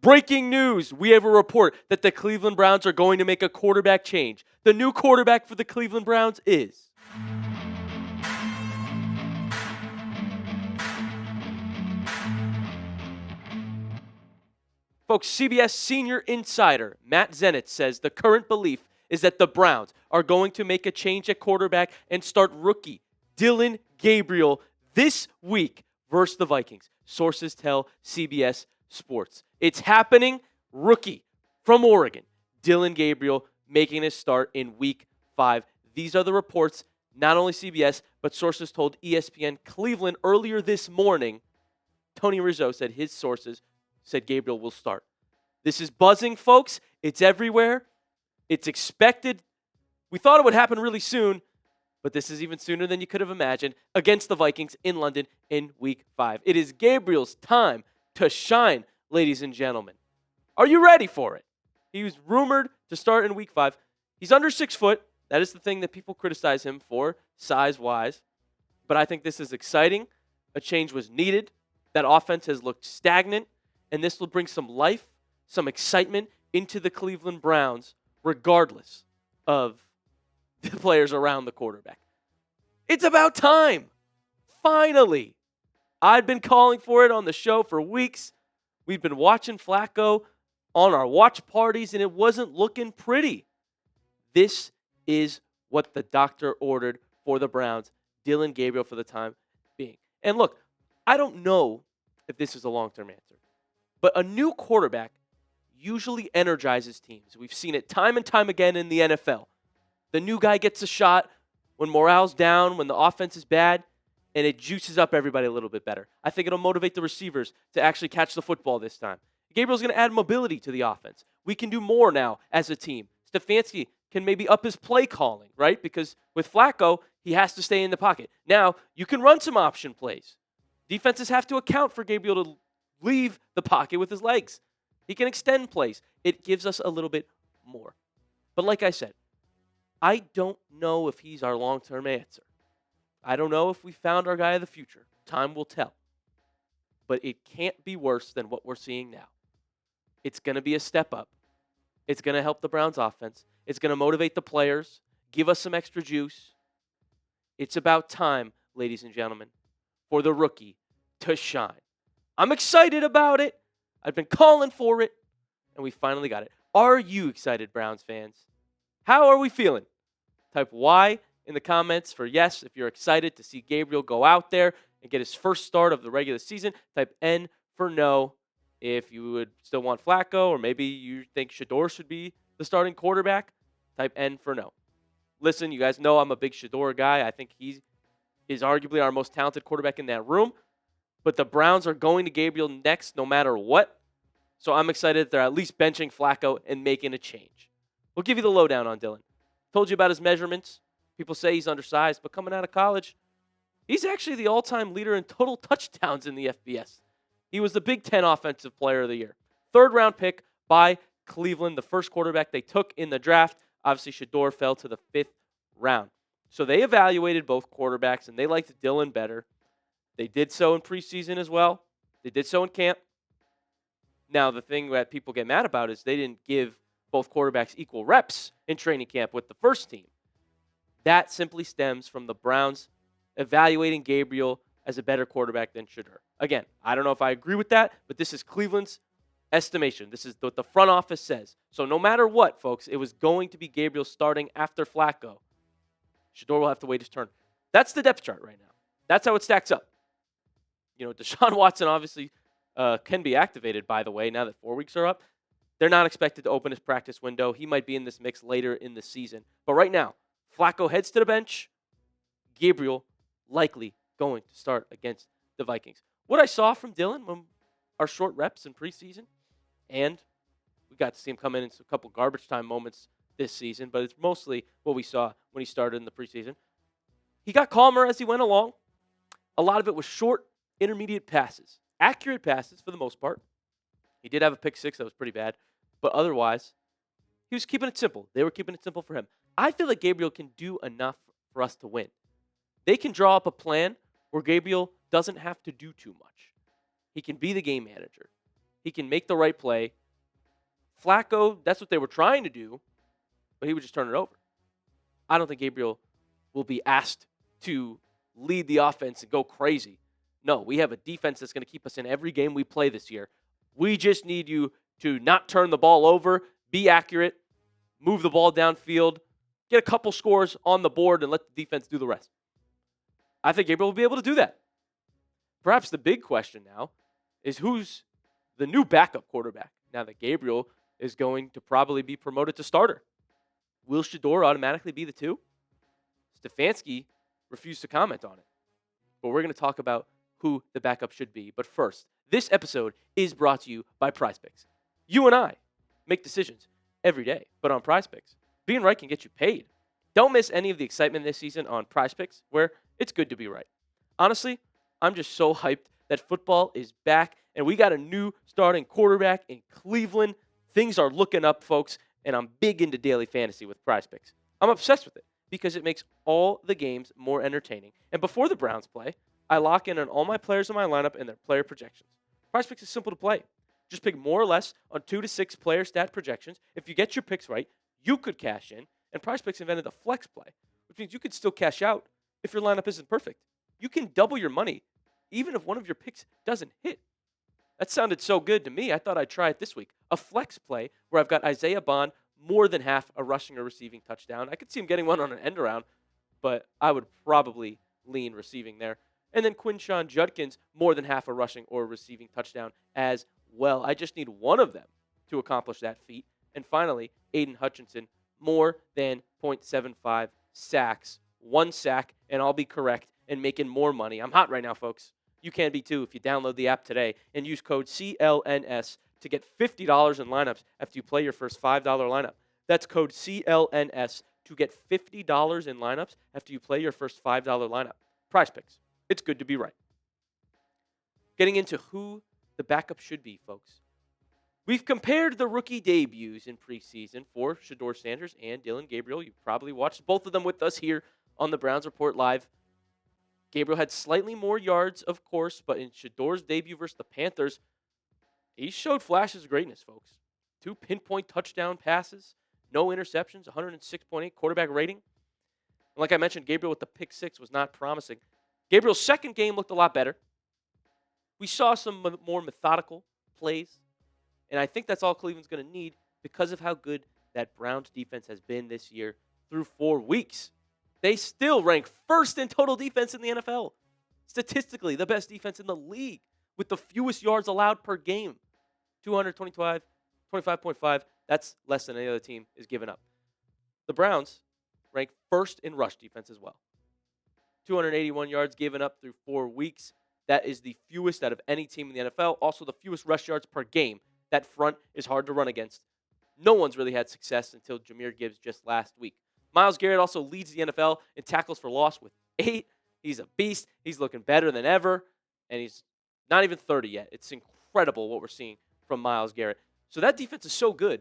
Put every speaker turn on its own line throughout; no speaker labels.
Breaking news. We have a report that the Cleveland Browns are going to make a quarterback change. The new quarterback for the Cleveland Browns is... Folks, CBS senior insider Matt Zenitz says the current belief is that the Browns are going to make a change at quarterback and start rookie Dillon Gabriel this week versus the Vikings. Sources tell CBS Sports. It's happening. Rookie from Oregon, Dillon Gabriel, making his start in Week 5. These are the reports, not only CBS, but sources told ESPN Cleveland earlier this morning. Tony Rizzo said his sources said Gabriel will start. This is buzzing, folks. It's everywhere. It's expected. We thought it would happen really soon, but this is even sooner than you could have imagined against the Vikings in London in Week 5. It is Gabriel's time to shine, ladies and gentlemen. Are you ready for it? He was rumored to start in Week 5. He's under 6 foot. That is the thing that people criticize him for, size-wise. But I think this is exciting. A change was needed. That offense has looked stagnant. And this will bring some life, some excitement into the Cleveland Browns, regardless of the players around the quarterback. It's about time. Finally. I'd been calling for it on the show for weeks. We've been watching Flacco on our watch parties, and it wasn't looking pretty. This is what the doctor ordered for the Browns, Dillon Gabriel for the time being. And look, I don't know if this is a long-term answer. But a new quarterback usually energizes teams. We've seen it time and time again in the NFL. The new guy gets a shot when morale's down, when the offense is bad, and it juices up everybody a little bit better. I think it'll motivate the receivers to actually catch the football this time. Gabriel's going to add mobility to the offense. We can do more now as a team. Stefanski can maybe up his play calling, right? Because with Flacco, he has to stay in the pocket. Now, you can run some option plays. Defenses have to account for Gabriel to leave the pocket with his legs. He can extend plays. It gives us a little bit more. But like I said, I don't know if he's our long-term answer. I don't know if we found our guy of the future. Time will tell. But it can't be worse than what we're seeing now. It's going to be a step up. It's going to help the Browns offense. It's going to motivate the players, give us some extra juice. It's about time, ladies and gentlemen, for the rookie to shine. I'm excited about it. I've been calling for it, and we finally got it. Are you excited, Browns fans? How are we feeling? Type Y in the comments for yes if you're excited to see Gabriel go out there and get his first start of the regular season. Type N for no if you would still want Flacco, or maybe you think Shador should be the starting quarterback. Type N for no. Listen, you guys know I'm a big Shador guy. I think he is arguably our most talented quarterback in that room. But the Browns are going to Gabriel next no matter what. So I'm excited they're at least benching Flacco and making a change. We'll give you the lowdown on Dillon. Told you about his measurements. People say he's undersized, but coming out of college, he's actually the all-time leader in total touchdowns in the FBS. He was the Big Ten Offensive Player of the Year. 3rd-round pick by Cleveland, the first quarterback they took in the draft. Obviously, Shador fell to the 5th round. So they evaluated both quarterbacks, and they liked Dillon better. They did so in preseason as well. They did so in camp. Now, the thing that people get mad about is they didn't give both quarterbacks equal reps in training camp with the first team. That simply stems from the Browns evaluating Gabriel as a better quarterback than Shador. Again, I don't know if I agree with that, but this is Cleveland's estimation. This is what the front office says. So no matter what, folks, it was going to be Gabriel starting after Flacco. Shador will have to wait his turn. That's the depth chart right now. That's how it stacks up. You know, Deshaun Watson obviously can be activated, by the way, now that 4 weeks are up. They're not expected to open his practice window. He might be in this mix later in the season. But right now, Flacco heads to the bench. Gabriel likely going to start against the Vikings. What I saw from Dillon when our short reps in preseason, and we got to see him come in a couple garbage time moments this season, but it's mostly what we saw when he started in the preseason. He got calmer as he went along. A lot of it was short, intermediate passes. Accurate passes for the most part. He did have a pick 6 that was pretty bad, but otherwise, he was keeping it simple. They were keeping it simple for him. I feel like Gabriel can do enough for us to win. They can draw up a plan where Gabriel doesn't have to do too much. He can be the game manager. He can make the right play. Flacco, that's what they were trying to do, but he would just turn it over. I don't think Gabriel will be asked to lead the offense and go crazy. No, we have a defense that's going to keep us in every game we play this year. We just need you to not turn the ball over, be accurate, move the ball downfield, get a couple scores on the board, and let the defense do the rest. I think Gabriel will be able to do that. Perhaps the big question now is who's the new backup quarterback now that Gabriel is going to probably be promoted to starter. Will Shedeur automatically be the 2? Stefanski refused to comment on it. But we're going to talk about who the backup should be. But first, this episode is brought to you by PrizePicks. You and I make decisions every day, but on PrizePicks, being right can get you paid. Don't miss any of the excitement this season on PrizePicks, where it's good to be right. Honestly, I'm just so hyped that football is back, and we got a new starting quarterback in Cleveland. Things are looking up, folks, and I'm big into daily fantasy with PrizePicks. I'm obsessed with it because it makes all the games more entertaining. And before the Browns play, I lock in on all my players in my lineup and their player projections. PrizePicks is simple to play. Just pick more or less on 2 to 6 player stat projections. If you get your picks right, you could cash in. And PrizePicks invented a flex play, which means you could still cash out if your lineup isn't perfect. You can double your money even if one of your picks doesn't hit. That sounded so good to me, I thought I'd try it this week. A flex play where I've got Isaiah Bond more than half a rushing or receiving touchdown. I could see him getting one on an end around, but I would probably lean receiving there. And then Quinshon Judkins more than half a rushing or receiving touchdown as well. I just need one of them to accomplish that feat. And finally, Aiden Hutchinson more than 0.75 sacks. 1 sack, and I'll be correct and making more money. I'm hot right now, folks. You can be too if you download the app today and use code CLNS to get $50 in lineups after you play your first $5 lineup. That's code CLNS to get $50 in lineups after you play your first $5 lineup. PrizePicks. It's good to be right. Getting into who the backup should be, folks. We've compared the rookie debuts in preseason for Shedeur Sanders and Dillon Gabriel. You've probably watched both of them with us here on the Browns Report Live. Gabriel had slightly more yards, of course, but in Shedeur's debut versus the Panthers, he showed flashes of greatness, folks. 2 pinpoint touchdown passes, no interceptions, 106.8 quarterback rating. And like I mentioned, Gabriel with the pick 6 was not promising. Gabriel's second game looked a lot better. We saw some more methodical plays, and I think that's all Cleveland's going to need because of how good that Browns defense has been this year through 4 weeks. They still rank first in total defense in the NFL. Statistically, the best defense in the league with the fewest yards allowed per game. 25.5. That's less than any other team is giving up. The Browns rank first in rush defense as well. 281 yards given up through 4 weeks. That is the fewest out of any team in the NFL. Also the fewest rush yards per game. That front is hard to run against. No one's really had success until Jahmyr Gibbs just last week. Myles Garrett also leads the NFL in tackles for loss with 8. He's a beast. He's looking better than ever, and he's not even 30 yet. It's incredible what we're seeing from Myles Garrett. So that defense is so good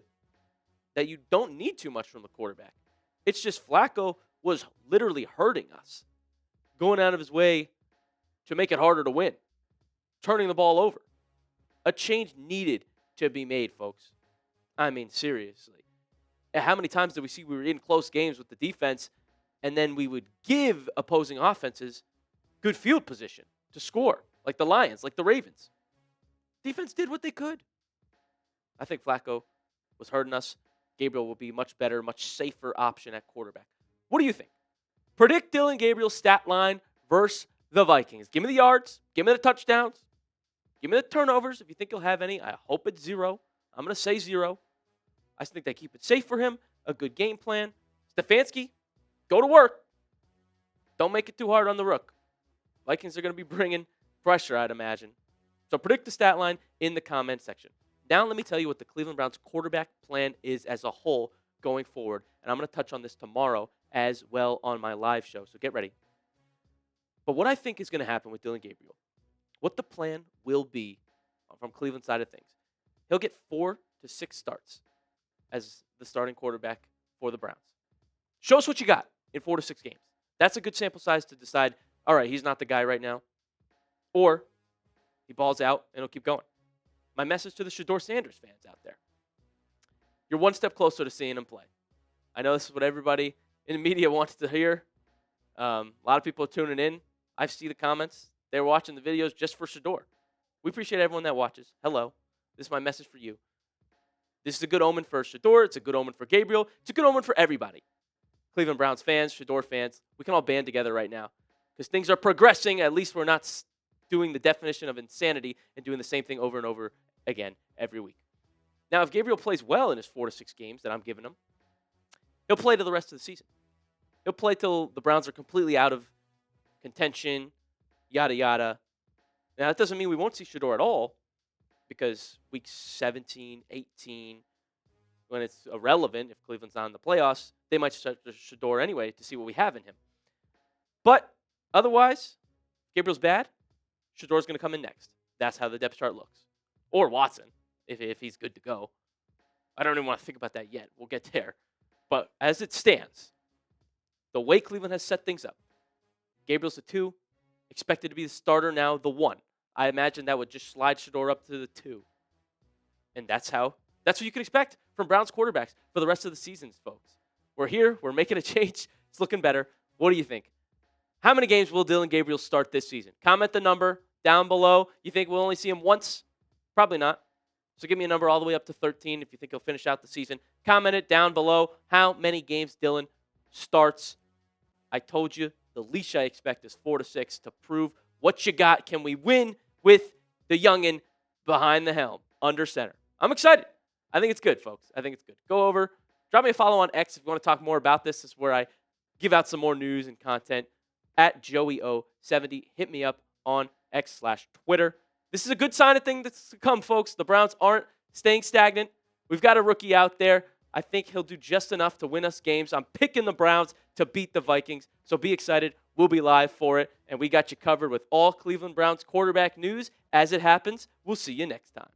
that you don't need too much from the quarterback. It's just Flacco was literally hurting us, going out of his way to make it harder to win, turning the ball over. A change needed to be made, folks. I mean, seriously. How many times did we see we were in close games with the defense, and then we would give opposing offenses good field position to score, like the Lions, like the Ravens? Defense did what they could. I think Flacco was hurting us. Gabriel will be much better, much safer option at quarterback. What do you think? Predict Dillon Gabriel's stat line versus the Vikings. Give me the yards. Give me the touchdowns. Give me the turnovers if you think he'll have any. I hope it's 0. I'm going to say 0. I just think they keep it safe for him. A good game plan. Stefanski, go to work. Don't make it too hard on the rook. Vikings are going to be bringing pressure, I'd imagine. So predict the stat line in the comment section. Now let me tell you what the Cleveland Browns quarterback plan is as a whole going forward. And I'm going to touch on this tomorrow as well on my live show. So get ready. But what I think is going to happen with Dillon Gabriel, what the plan will be from Cleveland's side of things, he'll get 4 to 6 starts as the starting quarterback for the Browns. Show us what you got in 4 to 6 games. That's a good sample size to decide, all right, he's not the guy right now. Or he balls out and he'll keep going. My message to the Shedeur Sanders fans out there. You're one step closer to seeing him play. I know this is what everybody in the media wants to hear. A lot of people are tuning in. I see the comments. They're watching the videos just for Shedeur. We appreciate everyone that watches. Hello. This is my message for you. This is a good omen for Shedeur. It's a good omen for Gabriel. It's a good omen for everybody. Cleveland Browns fans, Shedeur fans, we can all band together right now because things are progressing. At least we're not doing the definition of insanity and doing the same thing over and over again every week. Now, if Gabriel plays well in his 4 to 6 games that I'm giving him, he'll play to the rest of the season. He'll play till the Browns are completely out of contention, yada, yada. Now, that doesn't mean we won't see Shedeur at all because week 17, 18, when it's irrelevant, if Cleveland's not in the playoffs, they might start Shedeur anyway to see what we have in him. But otherwise, if Gabriel's bad, Shedeur's going to come in next. That's how the depth chart looks. Or Watson, if he's good to go. I don't even want to think about that yet. We'll get there. But as it stands, the way Cleveland has set things up, Gabriel's the 2, expected to be the starter now, the 1. I imagine that would just slide Shedeur up to the 2. And that's what you can expect from Browns quarterbacks for the rest of the seasons, folks. We're here. We're making a change. It's looking better. What do you think? How many games will Dillon Gabriel start this season? Comment the number down below. You think we'll only see him once? Probably not. So give me a number all the way up to 13 if you think he'll finish out the season. Comment it down below how many games Dillon starts. I told you the leash I expect is 4 to 6 to prove what you got. Can we win with the youngin' behind the helm, under center? I'm excited. I think it's good, folks. I think it's good. Go over, drop me a follow on X if you want to talk more about this. This is where I give out some more news and content. At JoeyO70. Hit me up on X/Twitter. This is a good sign of things that's to come, folks. The Browns aren't staying stagnant. We've got a rookie out there. I think he'll do just enough to win us games. I'm picking the Browns to beat the Vikings, so be excited. We'll be live for it, and we got you covered with all Cleveland Browns quarterback news as it happens. We'll see you next time.